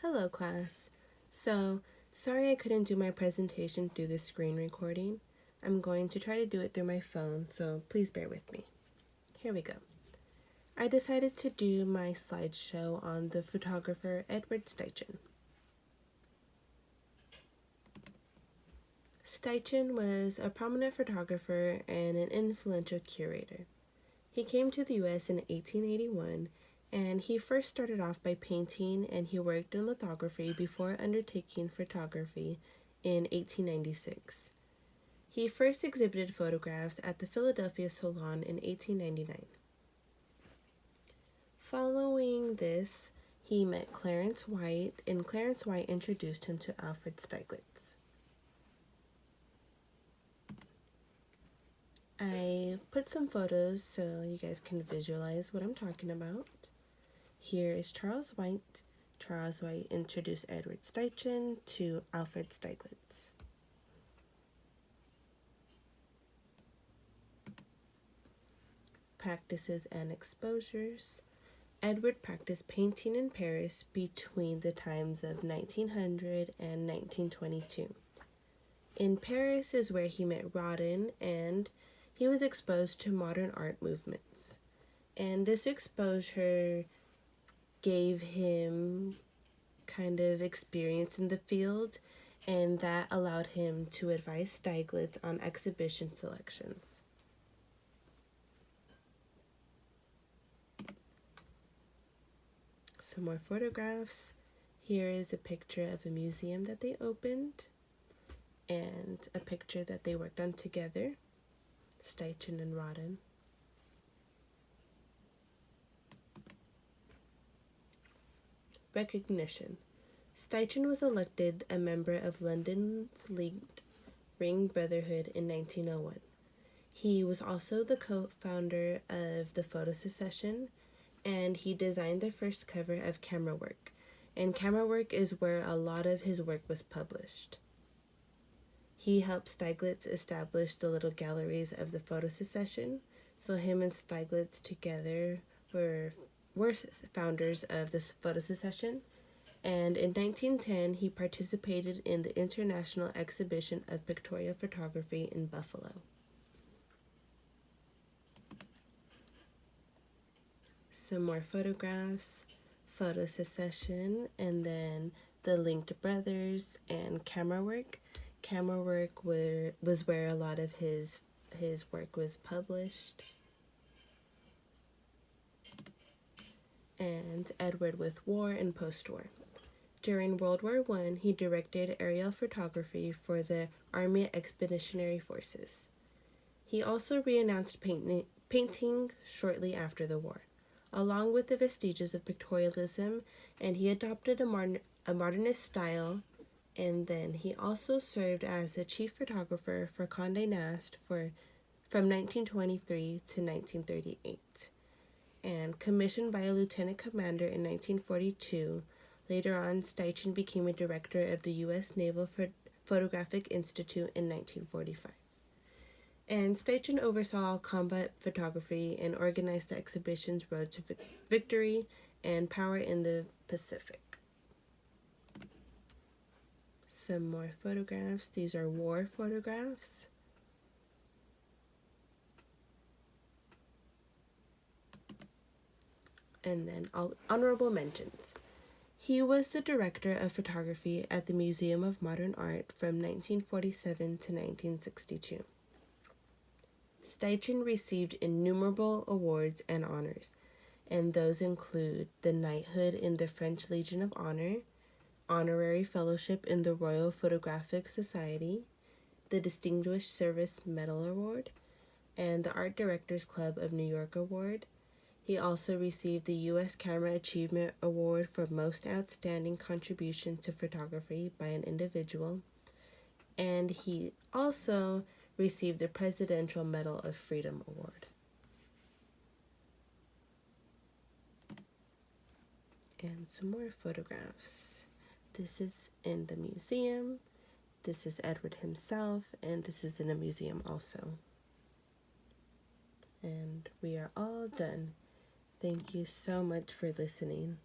Hello class. Sorry I couldn't do my presentation through the screen recording. I'm going to try to do it through my phone, so please bear with me. Here we go. I decided to do my slideshow on the photographer Edward Steichen. Steichen was a prominent photographer and an influential curator. He came to the U.S. in 1881, and he first started off by painting, and he worked in lithography before undertaking photography in 1896. He first exhibited photographs at the Philadelphia Salon in 1899. Following this, he met Clarence White, and Clarence White introduced him to Alfred Stieglitz. I put some photos so you guys can visualize what I'm talking about. Here is Charles White. Charles White introduced Edward Steichen to Alfred Stieglitz. Practices and exposures. Edward practiced painting in Paris between the times of 1900 and 1922. In Paris is where he met Rodin, and he was exposed to modern art movements. And this exposure gave him kind of experience in the field, and that allowed him to advise Stieglitz on exhibition selections. Some more photographs. Here is a picture of a museum that they opened and a picture that they worked on together, Steichen and Rodin. Recognition. Steichen was elected a member of London's Linked Ring Brotherhood in 1901. He was also the co-founder of the Photo Secession, and he designed the first cover of Camera Work. And Camera Work is where a lot of his work was published. He helped Stieglitz establish the little galleries of the Photo Secession, so him and Stieglitz together were founders of the Photo Secession, and in 1910 he participated in the International Exhibition of Pictorial Photography in Buffalo. Some more photographs, Photo Secession, and then the Linked Brothers and Camera Work. Camera Work was where a lot of his work was published. And Edward with war and post-war. During World War I, he directed aerial photography for the Army Expeditionary Forces. He also re-announced painting shortly after the war, along with the vestiges of pictorialism, and he adopted a modernist style, and then he also served as the chief photographer for Condé Nast from 1923 to 1938. And commissioned by a lieutenant commander in 1942. Later on, Steichen became a director of the U.S. Naval Photographic Institute in 1945. And Steichen oversaw combat photography and organized the exhibitions Road to Victory and Power in the Pacific. Some more photographs. These are war photographs. And then honorable mentions. He was the director of photography at the Museum of Modern Art from 1947 to 1962. Steichen received innumerable awards and honors, and those include the Knighthood in the French Legion of Honor, Honorary Fellowship in the Royal Photographic Society, the Distinguished Service Medal Award, and the Art Directors Club of New York Award. He also received the U.S. Camera Achievement Award for Most Outstanding Contribution to Photography by an Individual, and he also received the Presidential Medal of Freedom Award. And some more photographs. This is in the museum, this is Edward himself, and this is in a museum also. And we are all done. Thank you so much for listening.